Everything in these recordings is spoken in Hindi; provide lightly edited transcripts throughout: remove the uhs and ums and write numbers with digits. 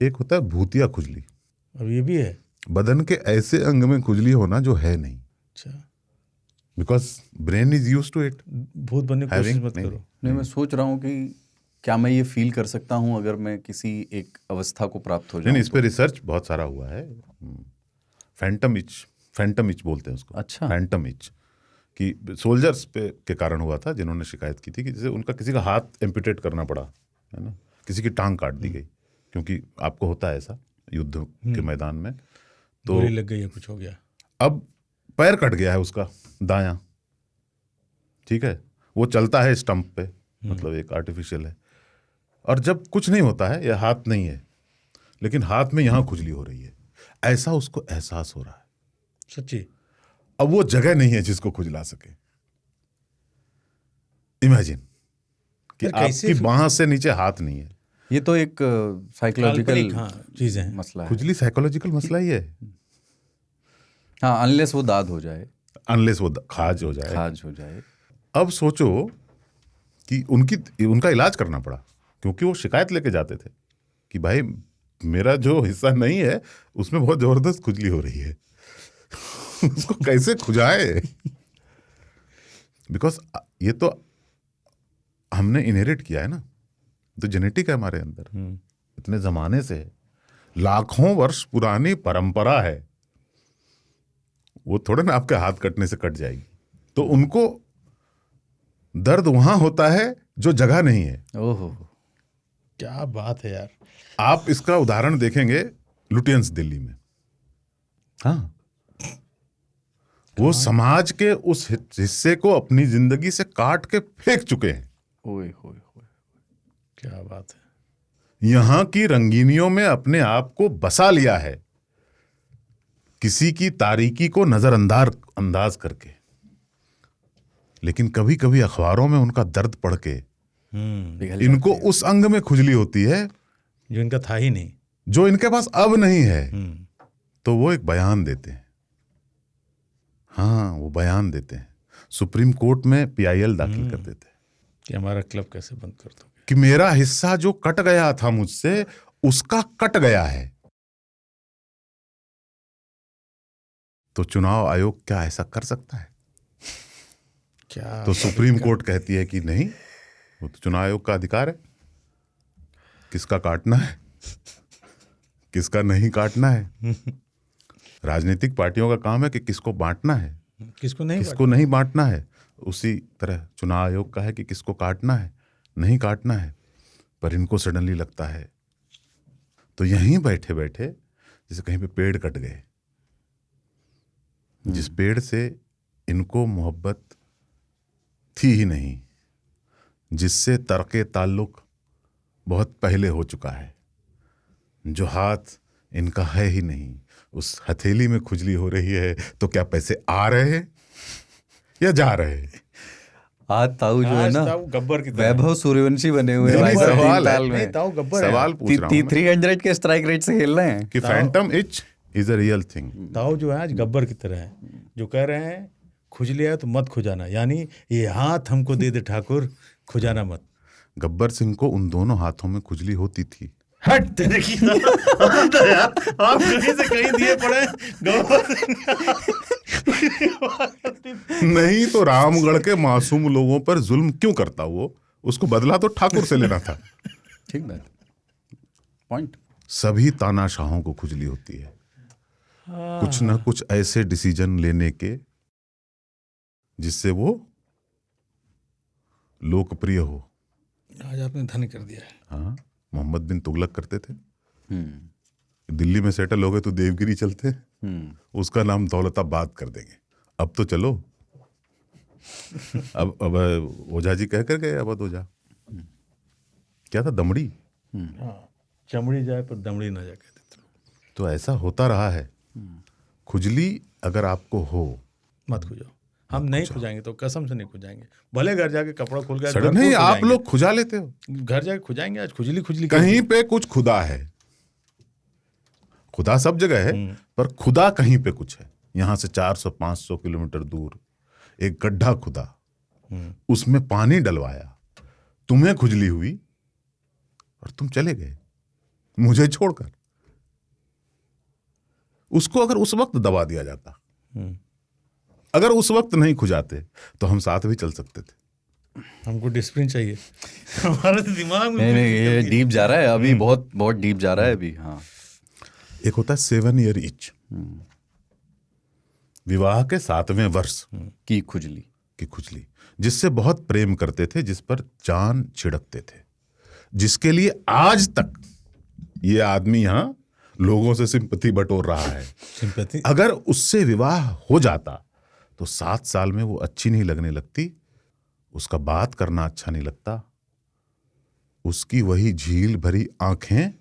एक होता है भूतिया खुजली। अब ये भी है बदन के ऐसे अंग में खुजली होना जो है नहीं, अच्छा, because brain is use to it. भूत बनने की कोशिश मत करो। नहीं, मैं सोच रहा हूँ कि क्या मैं ये फील कर सकता हूँ अगर मैं किसी एक अवस्था को प्राप्त हो जाऊँ? नहीं, इस पे रिसर्च बहुत सारा हुआ है। फैंटम इच बोलते हैं उसको। अच्छा। फैंटम इच कि सोल्जर्स पे के कारण हुआ था, जिन्होंने शिकायत की थी कि जैसे उनका किसी का हाथ एम्पुटेट करना पड़ा, है ना, किसी की टांग काट दी गई, क्योंकि आपको होता है ऐसा युद्ध के मैदान में, तो गोली लग गई है, कुछ हो गया। अब पैर कट गया है उसका दायां, ठीक है, वो चलता है स्टंप पे, मतलब एक आर्टिफिशियल है, और जब कुछ नहीं होता है, यह हाथ नहीं है, लेकिन हाथ में यहां खुजली हो रही है, ऐसा उसको एहसास हो रहा है। सच्ची? अब वो जगह नहीं है जिसको खुजला सके। इमेजिन कि आपकी बांह से नीचे हाथ नहीं है। ये तो एक साइकोलॉजिकल चीज़ है। मसला है। खुजली साइकोलॉजिकल मसला ही है। हाँ, अनलेस वो दाद हो जाए, अनलेस वो खाज हो जाए। खाज हो जाए। अब सोचो कि उनका इलाज करना पड़ा, क्योंकि वो शिकायत लेके जाते थे कि भाई मेरा जो हिस्सा नहीं है उसमें बहुत जबरदस्त खुजली हो रही है। उसको कैसे खुजाए? बिकॉज ये तो हमने इनहेरिट किया है ना, तो जेनेटिक है हमारे अंदर, इतने जमाने से है, लाखों वर्ष पुरानी परंपरा है। वो थोड़े ना आपके हाथ कटने से कट जाएगी। तो उनको दर्द वहां होता है जो जगह नहीं है। ओहो, क्या बात है यार। आप इसका उदाहरण देखेंगे लुटियंस दिल्ली में। हाँ, वो समाज के उस हिस्से को अपनी जिंदगी से काट के फेंक चुके हैं। ओए होए होए, क्या बात है। यहां की रंगीनियों में अपने आप को बसा लिया है, किसी की तारीकी को नजरअंदाज करके। लेकिन कभी कभी अखबारों में उनका दर्द पढ़ के इनको उस अंग में खुजली होती है जो इनका था ही नहीं, जो इनके पास अब नहीं है, तो वो एक बयान देते हैं। हाँ, वो बयान देते हैं, सुप्रीम कोर्ट में PIL दाखिल कर देते हैं कि हमारा क्लब कैसे बंद कर दोगे, कि मेरा हिस्सा जो कट गया था मुझसे, उसका कट गया है। तो चुनाव आयोग क्या ऐसा कर सकता है? क्या? तो सुप्रीम कोर्ट कहती है कि नहीं, वो तो चुनाव आयोग का अधिकार है, किसका काटना है किसका नहीं काटना है। राजनीतिक पार्टियों का काम है कि किसको बांटना है, किसको नहीं बांटना है। उसी तरह चुनाव आयोग का है कि किसको काटना है, नहीं काटना है। पर इनको सडनली लगता है, तो यहीं बैठे बैठे जैसे कहीं पे पेड़ कट गए, जिस पेड़ से इनको मोहब्बत थी ही नहीं, जिससे तर्के ताल्लुक बहुत पहले हो चुका है, जो हाथ इनका है ही नहीं, उस हथेली में खुजली हो रही है, तो क्या पैसे आ रहे हैं या जा रहे हैं? आज ताऊ जो है ना, गब्बर की वैभव सूर्यवंशी बने हुए हैं भाई साहब, सवाल तीन है, ताल में। ताऊ गब्बर है। सवाल पूछ रहा हूं मैं 300 के स्ट्राइक रेट से खेल रहे हैं कि Phantom etch is a real thing. ताऊ जो है आज गब्बर की तरह है, जो कह रहे हैं खुजली है तो मत खुजाना, यानी ये हाथ हमको दे दे ठाकुर, खुजाना मत। गब्बर सिंह को उन दोनों हाथों में खुजली होती थी। हट तेरे की यार, आप कहीं से कहीं दिए पड़े गब्बर नहीं तो रामगढ़ के मासूम लोगों पर जुल्म क्यों करता वो? उसको बदला तो ठाकुर से लेना था। ठीक बात, पॉइंट। सभी तानाशाहों को खुजली होती है, कुछ ना कुछ ऐसे डिसीजन लेने के जिससे वो लोकप्रिय हो। आज आपने धन कर दिया है। हाँ, मोहम्मद बिन तुगलक करते थे, दिल्ली में सेटल हो गए तो देवगिरी चलते, उसका नाम दौलताबाद कर देंगे। अब तो चलो, अब ओझा जी कह कर गए, अवध ओझा क्या था, दमड़ी। चमड़ी जाए पर दमड़ी ना जाए कहते। तो ऐसा होता रहा है। खुजली अगर आपको हो, मत खुजाओ। हम नहीं खुजाएंगे तो कसम से नहीं खुजाएंगे, भले घर जाके कपड़ा खोल के सडन नहीं, आप लोग खुजा लेते हो, घर जाके खुजाएंगे। आज खुजली कहीं पे कुछ खुदा है। खुदा सब जगह है, पर खुदा कहीं पे कुछ है। यहां से 400-500 किलोमीटर दूर एक गड्ढा खुदा, उसमें पानी डलवाया, तुम्हें खुजली हुई और तुम चले गए। मुझे छोड़कर। उसको अगर उस वक्त दबा दिया जाता, अगर उस वक्त नहीं खुजाते, तो हम साथ भी चल सकते थे। हमको डिसिप्लिन चाहिए। हमारा दिमाग में नहीं, ये डीप जा रहा है अभी, बहुत बहुत डीप जा रहा है अभी। हाँ, एक होता है 7 ईयर इच, विवाह के 7वें वर्ष की खुजली, जिससे बहुत प्रेम करते थे, जिस पर जान छिड़कते थे, जिसके लिए आज तक ये आदमी यहां लोगों से सिंपैथी बटोर रहा है। सिंपैथी। अगर उससे विवाह हो जाता तो 7 साल में वो अच्छी नहीं लगने लगती, उसका बात करना अच्छा नहीं लगता, उसकी वही झील भरी आंखें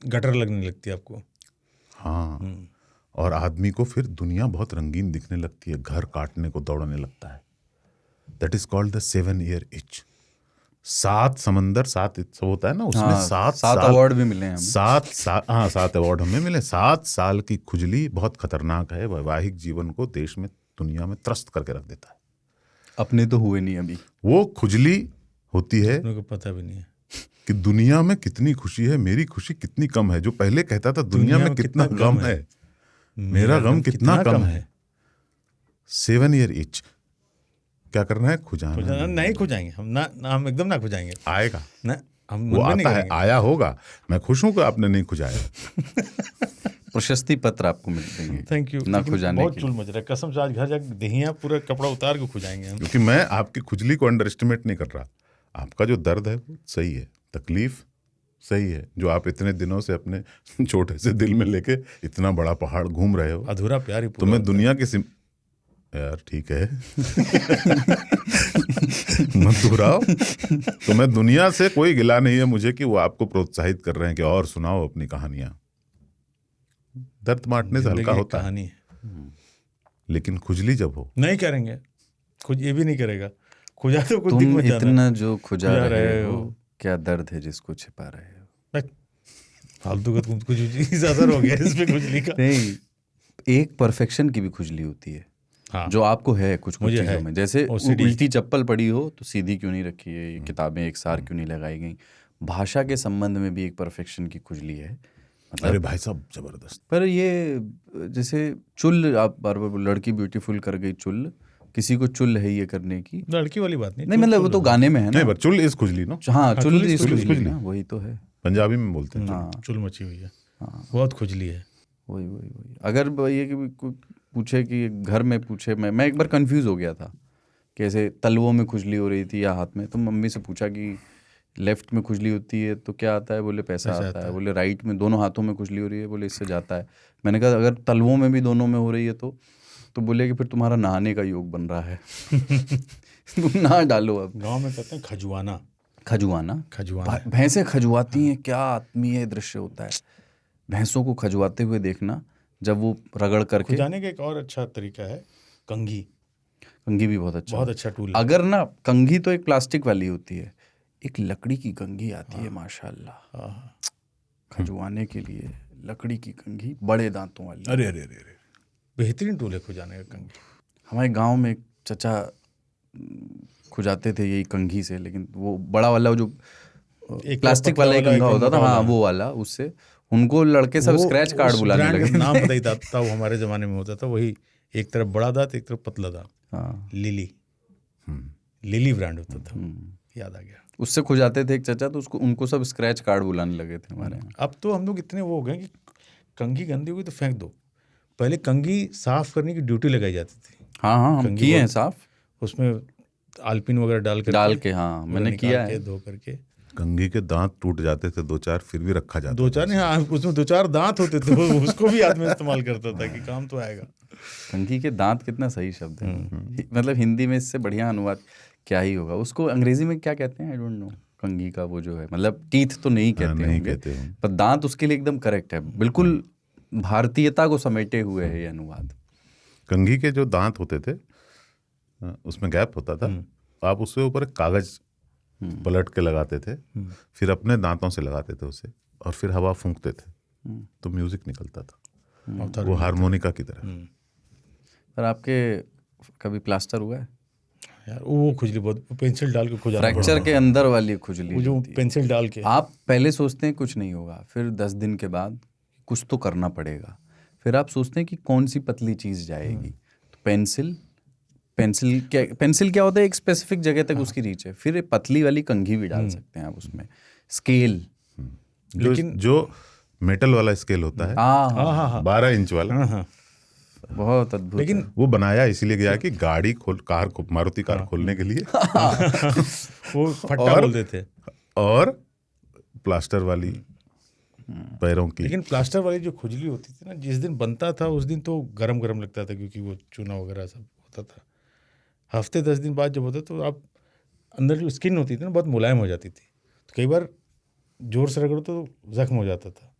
गटर लगने लगती है आपको। हाँ, और आदमी को फिर दुनिया बहुत रंगीन दिखने लगती है, घर काटने को दौड़ने लगता है। That is called the 7 year etch. 7 समंदर, 7 सब होता है ना, उसमें हाँ, 7 अवार्ड भी मिले हैं हमें। 7 अवार्ड हमें मिले। 7 साल की खुजली बहुत खतरनाक है, वैवाहिक जीवन को देश में, दुनिया में त्रस्त करके रख देता है। अपने तो हुए नहीं अभी। वो खुजली होती है मेरे को पता भी नहीं है कि दुनिया में कितनी खुशी है, मेरी खुशी कितनी कम है। जो पहले कहता था दुनिया में कितना गम है, मेरा गम कितना कम है। 7 ईयर इच क्या करना है? खुजाना नहीं खुजाएंगे हम ना, हम एकदम ना खुजाएंगे। आएगा ना, हम वो मन में नहीं आता है, करेंगे। आया होगा। मैं खुश हूं कि आपने नहीं खुजाया। प्रशस्ति पत्र आपको मिल देंगे। Thank you. ना खुजाने बहुत के चुल मच रहा है कसम से। आज घर जाके दहिया पूरा कपड़ा उतार के खुजाएंगे हम। क्योंकि मैं आपकी खुजली को अंडर एस्टिमेट नहीं कर रहा। आपका जो दर्द है वो सही है, तकलीफ सही है, जो आप इतने दिनों से अपने छोटे से दिल में लेके इतना बड़ा पहाड़ घूम रहे हो। अधूरा प्यार ही तो पूरा मैं होता दुनिया की यार ठीक है मत दोहराओ। तो मैं दुनिया से कोई गिला नहीं है मुझे कि वो आपको प्रोत्साहित कर रहे हैं कि और सुनाओ अपनी कहानियां। दर्द बांटने से हल्का जिंदगी एक होता है, कहानी है। लेकिन खुजली जब हो, नहीं करेंगे खुद, ये भी नहीं करेगा। खुजा तो कुछ दिख तुम मत जाना। इतना जो खुजा खुजा रहे रहे हो, हो। क्या दर्द है जिसको छिपा रहे हो। फालतू का तुम कुछ ज्यादा हो गया इसमें खुजली का। नहीं, एक परफेक्शन की भी खुजली होती है। हाँ, जो आपको है कुछ मुझे चीज़ों है। में, जैसे OCD। उल्टी चप्पल पड़ी हो तो सीधी क्यों नहीं रखी है, ये किताबें एक सार क्यों नहीं लगाई गई। भाषा के संबंध में भी एक परफेक्शन की खुजली है। मतलब अरे भाई साहब जबरदस्त। पर ये जैसे चुल, आप बार बार लड़की ब्यूटीफुल कर गई, चुल किसी को चुल है ये करने की। लड़की वाली बात नहीं। नहीं मतलब वो तो गाने में है ना। नहीं बट चुल इज खुजली नो। हाँ, चुल चुल इस इस खुजली ना, वही तो है। पंजाबी में बोलते हैं चुल। हाँ, चुल मची हुई है। हाँ, बहुत खुजली है। वही। अगर ये कि कोई पूछे कि घर में पूछे, मैं एक बार कंफ्यूज हो गया था कि ऐसे तलवों में खुजली हो रही थी या हाथ में, तो मम्मी से पूछा कि लेफ्ट में खुजली होती है तो क्या आता है, बोले पैसा आता है। बोले राइट में, दोनों हाथों में खुजली हो रही है, बोले इससे जाता है। मैंने कहा अगर तलवों में भी दोनों में हो रही है तो बोले कि फिर तुम्हारा नहाने का योग बन रहा है। तुम नहा डालो। अब गांव में कहते हैं खजुआना। खजुआना। भैंसें खजुआती हैं, क्या आत्मीय दृश्य होता है भैंसों को खजुआते हुए देखना, जब वो रगड़ करके। खुजाने का एक और अच्छा तरीका है कंघी। कंघी भी बहुत अच्छा टूल है। अगर ना, कंघी तो एक प्लास्टिक वाली होती है, एक लकड़ी की कंघी आती है माशाल्लाह, खजुआने के लिए। लकड़ी की कंघी, बड़े दांतों वाली। अरे बेहतरीन टूल है खुजाने का कंघी। हमारे गांव में एक चचा खुजाते थे यही कंघी से, लेकिन वो बड़ा वाला जो एक प्लास्टिक वाला एक कंघा होता था, हाँ वो वाला, उससे उनको लड़के सब स्क्रैच कार्ड बुलाने लगे। नाम बताई था वो हमारे जमाने में होता था वही, एक तरफ बड़ा दांत एक तरफ पतला दांत। हाँ, लिली ब्रांड होता था, याद आ गया। उससे खुजाते थे एक चचा, तो उनको सब स्क्रैच कार्ड बुलाने लगे थे हमारे यहाँ। अब तो हम लोग इतने वो हो गए कि कंघी गंदी हुई तो फेंक दो। पहले कंघी साफ करने की ड्यूटी लगाई जाती थी। हाँ, हम किए हैं साफ, उसमें आलपिन वगैरह डाल के। हाँ, मैंने किया है। धो करके कंघी के दांत टूट जाते थे 2-4, फिर भी रखा जाता 2-4 नहीं, हाँ उसमें 2-4 दांत होते थे, उसको भी आदमी इस्तेमाल करता था कि काम तो आएगा। कंघी के दांत कितना सही शब्द है। मतलब हिंदी में इससे बढ़िया अनुवाद क्या ही होगा। उसको अंग्रेजी में क्या कहते हैं, आई डोंट नो। कंघी का वो जो है, मतलब टीथ तो नहीं कहते होंगे, पर दांत उसके लिए एकदम करेक्ट है। बिल्कुल भारतीयता को समेटे हुए है ये अनुवाद। कंघी के जो दांत होते थे उसमें गैप होता था, आप उसके ऊपर कागज पलट के लगाते थे, फिर अपने दांतों से लगाते थे उसे, और फिर हवा फूंकते थे तो म्यूजिक निकलता था, वो हारमोनिका की तरह। पर आपके कभी प्लास्टर हुआ है? यार वो खुजली बहुत, पेंसिल डाल के खुजाना फ्रैक्चर के अंदर वाली खुजली वो जो होती है। पेंसिल डाल के। आप पहले सोचते हैं कुछ नहीं होगा, फिर 10 दिन के बाद कुछ तो करना पड़ेगा, फिर आप सोचते हैं कि कौन सी पतली चीज़ जाएगी, तो पेंसिल क्या होता है, एक स्पेसिफिक जगह तक उसकी रीच है, फिर पतली वाली कंघी भी डाल सकते हैं आप उसमें, स्केल, जो मेटल वाला स्केल होता है, हाँ 12 इंच वाला, हाँ हाँ, बहुत अद्भुत। लेकिन वो बनाया इसीलिए गया कि गाड़ी मारुति कार खोलने के लिए वो फट्टा बोल देते। और प्लास्टर वाली पैरों की। लेकिन प्लास्टर वाली जो खुजली होती थी ना, जिस दिन बनता था उस दिन तो गरम गरम लगता था, क्योंकि वो चूना वगैरह सब होता था। हफ्ते 10 दिन बाद जब होता तो आप अंदर जो स्किन होती थी ना बहुत मुलायम हो जाती थी, तो कई बार जोर से रगड़ो तो जख्म हो जाता था।